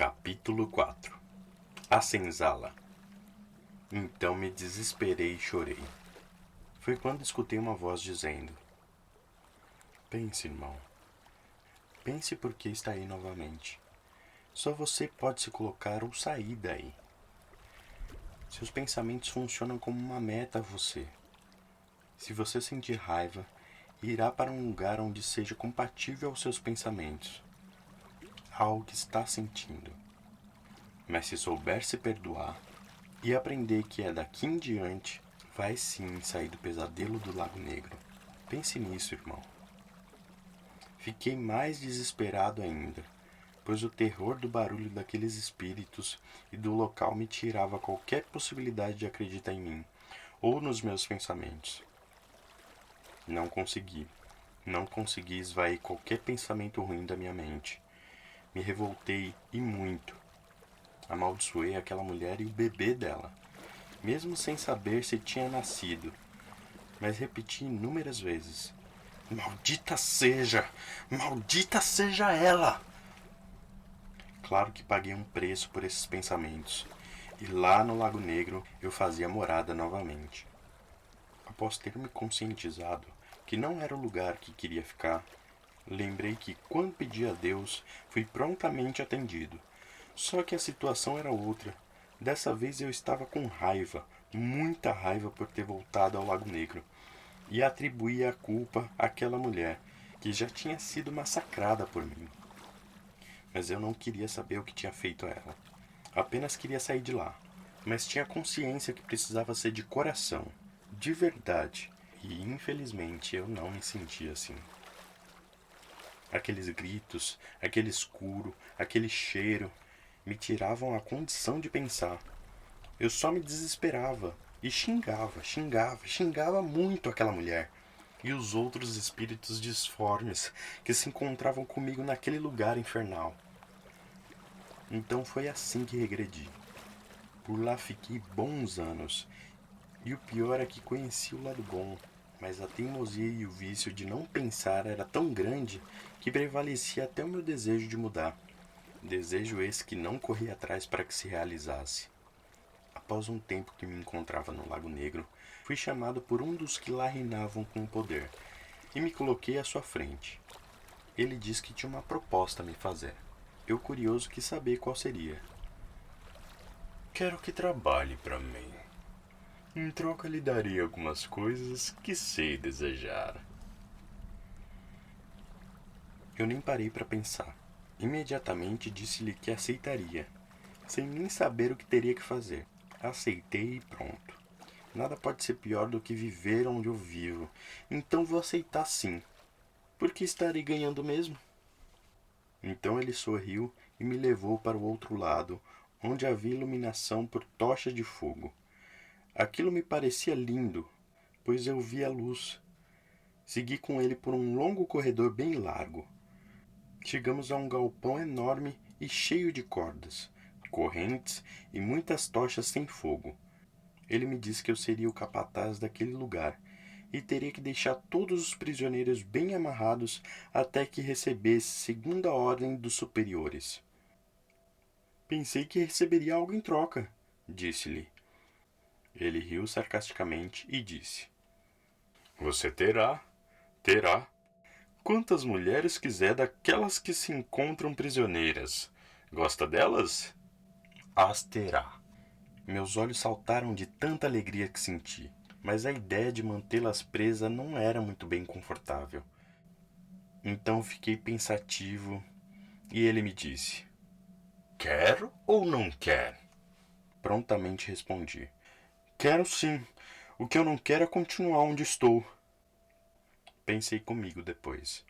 Capítulo 4. A senzala. Então me desesperei e chorei. Foi quando escutei uma voz dizendo: pense, irmão. Pense por que está aí novamente. Só você pode se colocar ou sair daí. Seus pensamentos funcionam como uma meta a você. Se você sentir raiva, irá para um lugar onde seja compatível aos seus pensamentos, ao que está sentindo. Mas se souber se perdoar e aprender que é daqui em diante, vai sim sair do pesadelo do Lago Negro. Pense nisso, irmão. Fiquei mais desesperado ainda, pois o terror do barulho daqueles espíritos e do local me tirava qualquer possibilidade de acreditar em mim ou nos meus pensamentos. Não consegui esvair qualquer pensamento ruim da minha mente. Me revoltei e muito. Amaldiçoei aquela mulher e o bebê dela, mesmo sem saber se tinha nascido, mas repeti inúmeras vezes: maldita seja! Maldita seja ela! Claro que paguei um preço por esses pensamentos, e lá no Lago Negro eu fazia morada novamente. Após ter me conscientizado que não era o lugar que queria ficar, lembrei que quando pedi a Deus, fui prontamente atendido. Só que a situação era outra. Dessa vez eu estava com raiva, muita raiva por ter voltado ao Lago Negro, e atribuía a culpa àquela mulher, que já tinha sido massacrada por mim. Mas eu não queria saber o que tinha feito a ela. Apenas queria sair de lá. Mas tinha consciência que precisava ser de coração, de verdade, e infelizmente eu não me sentia assim. Aqueles gritos, aquele escuro, aquele cheiro me tiravam a condição de pensar. Eu só me desesperava e xingava muito aquela mulher e os outros espíritos disformes que se encontravam comigo naquele lugar infernal. Então foi assim que regredi. Por lá fiquei bons anos, e o pior é que conheci o lado bom, mas a teimosia e o vício de não pensar era tão grande que prevalecia até o meu desejo de mudar. Desejo esse que não corria atrás para que se realizasse. Após um tempo que me encontrava no Lago Negro, fui chamado por um dos que lá reinavam com o poder, e me coloquei à sua frente. Ele disse que tinha uma proposta a me fazer. Eu, curioso, quis saber qual seria. Quero que trabalhe para mim. Em troca lhe darei algumas coisas que sei desejar. Eu nem parei para pensar. Imediatamente disse-lhe que aceitaria, sem nem saber o que teria que fazer. Aceitei e pronto. Nada pode ser pior do que viver onde eu vivo, então vou aceitar sim. Porque estarei ganhando mesmo? Então ele sorriu e me levou para o outro lado, onde havia iluminação por tochas de fogo. Aquilo me parecia lindo, pois eu via a luz. Segui com ele por um longo corredor bem largo. Chegamos a um galpão enorme e cheio de cordas, correntes e muitas tochas sem fogo. Ele me disse que eu seria o capataz daquele lugar e teria que deixar todos os prisioneiros bem amarrados até que recebesse segunda ordem dos superiores. Pensei que receberia algo em troca, disse-lhe. Ele riu sarcasticamente e disse: você terá. Quantas mulheres quiser daquelas que se encontram prisioneiras. Gosta delas? As terá. Meus olhos saltaram de tanta alegria que senti, mas a ideia de mantê-las presas não era muito bem confortável. Então fiquei pensativo e ele me disse: quero ou não quer? Prontamente respondi: quero sim. O que eu não quero é continuar onde estou. Pensei comigo depois.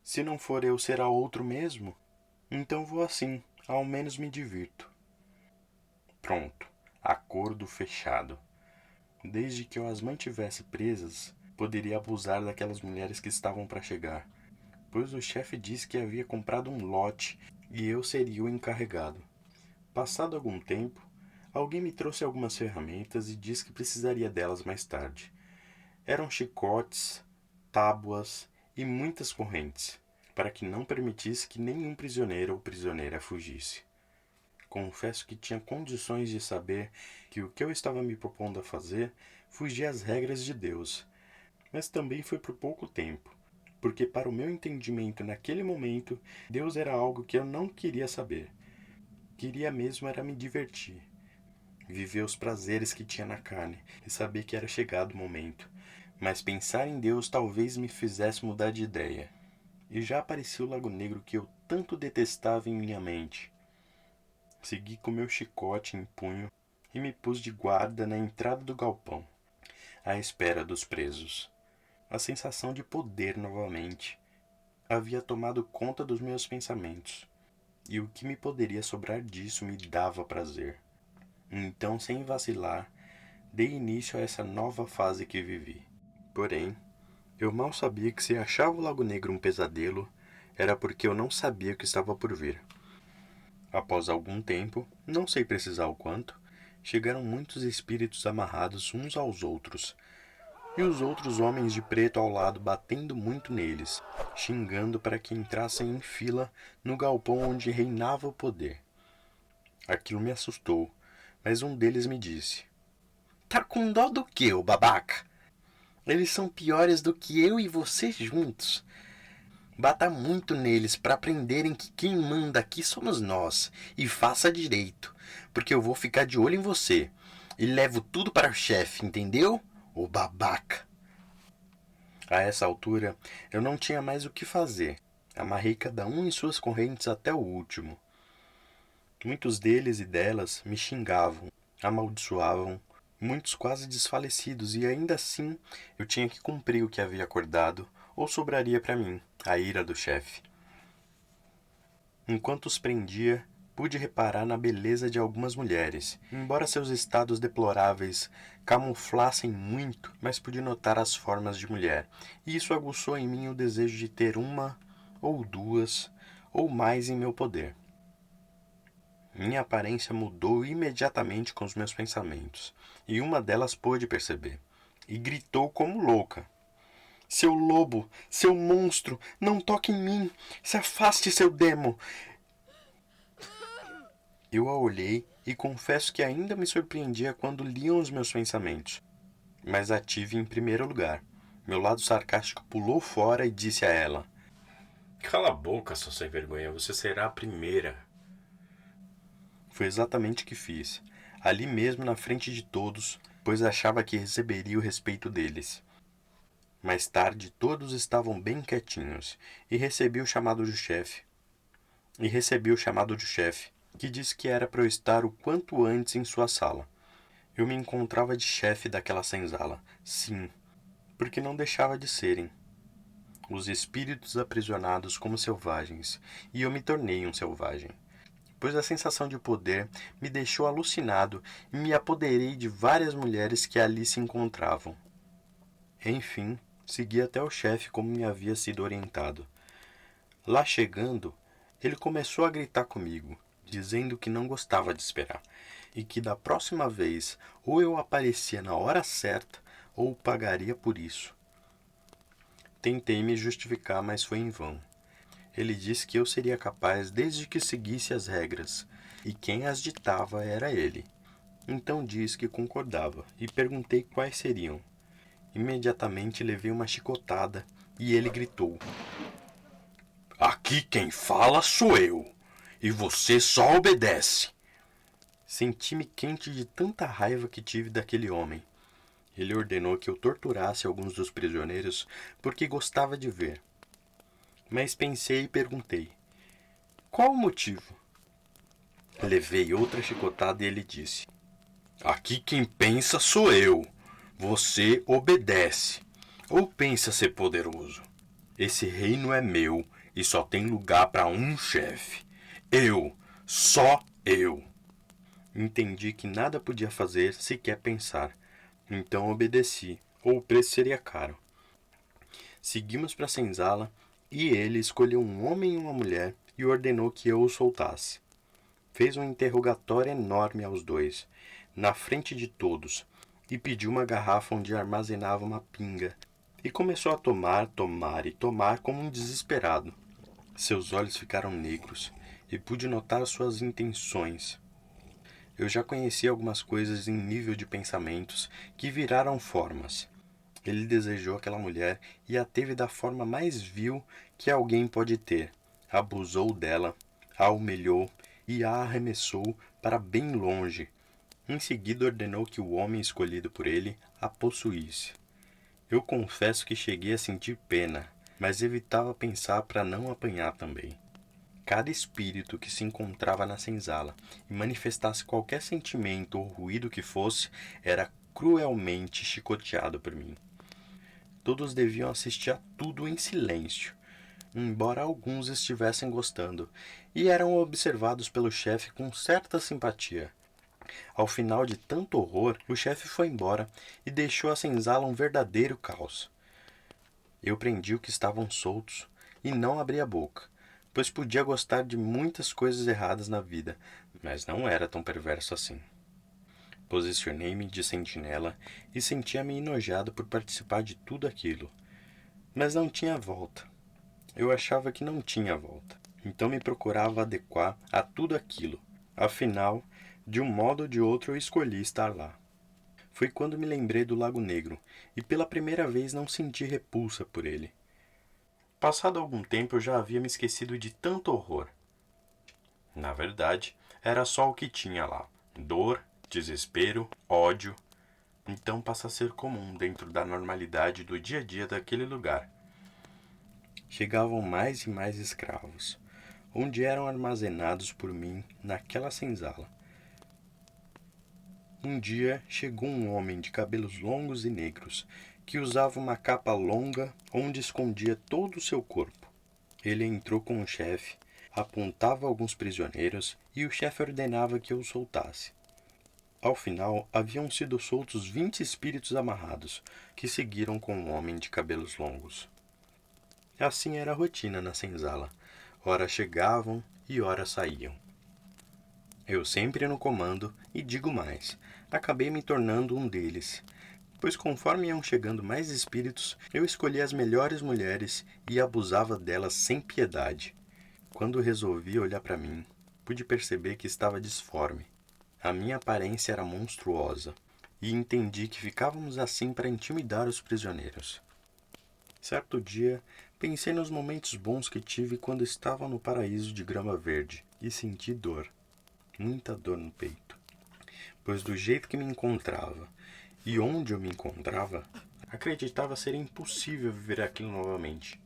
Se não for eu, será outro mesmo? Então vou assim, ao menos me divirto. Pronto, acordo fechado. Desde que eu as mantivesse presas, poderia abusar daquelas mulheres que estavam para chegar, pois o chefe disse que havia comprado um lote e eu seria o encarregado. Passado algum tempo, alguém me trouxe algumas ferramentas e disse que precisaria delas mais tarde. Eram chicotes, tábuas e muitas correntes, para que não permitisse que nenhum prisioneiro ou prisioneira fugisse. Confesso que tinha condições de saber que o que eu estava me propondo a fazer fugia às regras de Deus, mas também foi por pouco tempo, porque para o meu entendimento naquele momento, Deus era algo que eu não queria saber. Queria mesmo era me divertir, viver os prazeres que tinha na carne e saber que era chegado o momento, mas pensar em Deus talvez me fizesse mudar de ideia. E já aparecia o Lago Negro que eu tanto detestava em minha mente. Segui com meu chicote em punho e me pus de guarda na entrada do galpão, à espera dos presos. A sensação de poder novamente havia tomado conta dos meus pensamentos, e o que me poderia sobrar disso me dava prazer. Então, sem vacilar, dei início a essa nova fase que vivi. Porém, eu mal sabia que se achava o Lago Negro um pesadelo, era porque eu não sabia o que estava por vir. Após algum tempo, não sei precisar o quanto, chegaram muitos espíritos amarrados uns aos outros, e os outros homens de preto ao lado batendo muito neles, xingando para que entrassem em fila no galpão onde reinava o poder. Aquilo me assustou, mas um deles me disse: "Tá com dó do quê, ô babaca? Eles são piores do que eu e você juntos. Bata muito neles para aprenderem que quem manda aqui somos nós, e faça direito, porque eu vou ficar de olho em você e levo tudo para o chefe, entendeu? Ô babaca." A essa altura, eu não tinha mais o que fazer. Amarrei cada um em suas correntes até o último. Muitos deles e delas me xingavam, amaldiçoavam, muitos quase desfalecidos, e ainda assim eu tinha que cumprir o que havia acordado, ou sobraria para mim a ira do chefe. Enquanto os prendia, pude reparar na beleza de algumas mulheres. Embora seus estados deploráveis camuflassem muito, mas pude notar as formas de mulher, e isso aguçou em mim o desejo de ter uma, ou duas, ou mais em meu poder. Minha aparência mudou imediatamente com os meus pensamentos, e uma delas pôde perceber, e gritou como louca: "Seu lobo, seu monstro, não toque em mim! Se afaste, seu demo!" Eu a olhei e confesso que ainda me surpreendia quando liam os meus pensamentos. Mas a tive em primeiro lugar. Meu lado sarcástico pulou fora e disse a ela: "Cala a boca, sua sem vergonha, você será a primeira." Foi exatamente o que fiz, ali mesmo na frente de todos, pois achava que receberia o respeito deles. Mais tarde, todos estavam bem quietinhos, e recebi o chamado do chefe. Que disse que era para eu estar o quanto antes em sua sala. Eu me encontrava de chefe daquela senzala, sim, porque não deixava de serem. Os espíritos aprisionados como selvagens, e eu me tornei um selvagem, pois a sensação de poder me deixou alucinado e me apoderei de várias mulheres que ali se encontravam. Enfim, segui até o chefe como me havia sido orientado. Lá chegando, ele começou a gritar comigo, dizendo que não gostava de esperar, e que da próxima vez ou eu aparecia na hora certa ou pagaria por isso. Tentei me justificar, mas foi em vão. Ele disse que eu seria capaz desde que seguisse as regras, e quem as ditava era ele. Então disse que concordava, e perguntei quais seriam. Imediatamente levei uma chicotada, e ele gritou: "Aqui quem fala sou eu, e você só obedece." Senti-me quente de tanta raiva que tive daquele homem. Ele ordenou que eu torturasse alguns dos prisioneiros porque gostava de ver. Mas pensei e perguntei: "Qual o motivo?" Levei outra chicotada e ele disse: "Aqui quem pensa sou eu. Você obedece. Ou pensa ser poderoso? Esse reino é meu e só tem lugar para um chefe. Eu, só eu." Entendi que nada podia fazer, sequer pensar. Então obedeci, ou o preço seria caro. Seguimos para a senzala e ele escolheu um homem e uma mulher e ordenou que eu os soltasse. Fez um interrogatório enorme aos dois, na frente de todos, e pediu uma garrafa onde armazenava uma pinga, e começou a tomar e tomar como um desesperado. Seus olhos ficaram negros, e pude notar suas intenções. Eu já conhecia algumas coisas em nível de pensamentos que viraram formas. Ele desejou aquela mulher e a teve da forma mais vil que alguém pode ter. Abusou dela, a humilhou e a arremessou para bem longe. Em seguida ordenou que o homem escolhido por ele a possuísse. Eu confesso que cheguei a sentir pena, mas evitava pensar para não apanhar também. Cada espírito que se encontrava na senzala e manifestasse qualquer sentimento ou ruído que fosse, era cruelmente chicoteado por mim. Todos deviam assistir a tudo em silêncio, embora alguns estivessem gostando, e eram observados pelo chefe com certa simpatia. Ao final de tanto horror, o chefe foi embora e deixou a senzala um verdadeiro caos. Eu prendi os que estavam soltos e não abri a boca, pois podia gostar de muitas coisas erradas na vida, mas não era tão perverso assim. Posicionei-me de sentinela e sentia-me enojado por participar de tudo aquilo. Mas não tinha volta. Eu achava que não tinha volta. Então me procurava adequar a tudo aquilo. Afinal, de um modo ou de outro eu escolhi estar lá. Foi quando me lembrei do Lago Negro e pela primeira vez não senti repulsa por ele. Passado algum tempo eu já havia me esquecido de tanto horror. Na verdade, era só o que tinha lá: dor, desespero, ódio. Então passa a ser comum dentro da normalidade do dia a dia daquele lugar. Chegavam mais e mais escravos, onde eram armazenados por mim naquela senzala. Um dia chegou um homem de cabelos longos e negros, que usava uma capa longa onde escondia todo o seu corpo. Ele entrou com o chefe, apontava alguns prisioneiros e o chefe ordenava que eu os soltasse. Ao final, haviam sido soltos 20 espíritos amarrados, que seguiram com o homem de cabelos longos. Assim era a rotina na senzala. Ora chegavam e ora saíam. Eu sempre no comando, e digo mais, acabei me tornando um deles, pois conforme iam chegando mais espíritos, eu escolhia as melhores mulheres e abusava delas sem piedade. Quando resolvi olhar para mim, pude perceber que estava disforme. A minha aparência era monstruosa, e entendi que ficávamos assim para intimidar os prisioneiros. Certo dia, pensei nos momentos bons que tive quando estava no paraíso de grama verde e senti dor, muita dor no peito, pois do jeito que me encontrava e onde eu me encontrava, acreditava ser impossível viver aquilo novamente.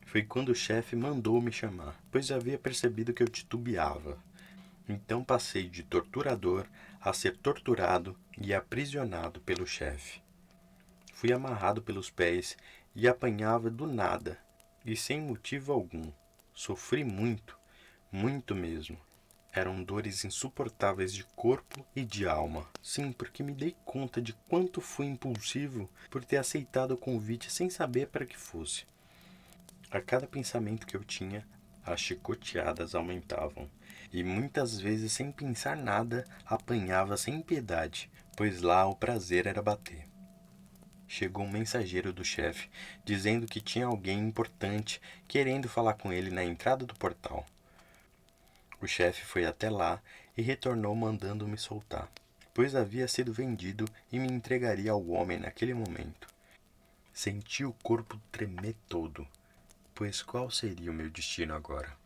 Foi quando o chefe mandou me chamar, pois havia percebido que eu titubeava. Então passei de torturador a ser torturado e aprisionado pelo chefe. Fui amarrado pelos pés e apanhava do nada, e sem motivo algum. Sofri muito, muito mesmo. Eram dores insuportáveis de corpo e de alma. Sim, porque me dei conta de quanto fui impulsivo por ter aceitado o convite sem saber para que fosse. A cada pensamento que eu tinha, as chicoteadas aumentavam, e muitas vezes, sem pensar nada, apanhava sem piedade, pois lá o prazer era bater. Chegou um mensageiro do chefe, dizendo que tinha alguém importante querendo falar com ele na entrada do portal. O chefe foi até lá e retornou mandando me soltar, pois havia sido vendido e me entregaria ao homem naquele momento. Senti o corpo tremer todo, pois qual seria o meu destino agora?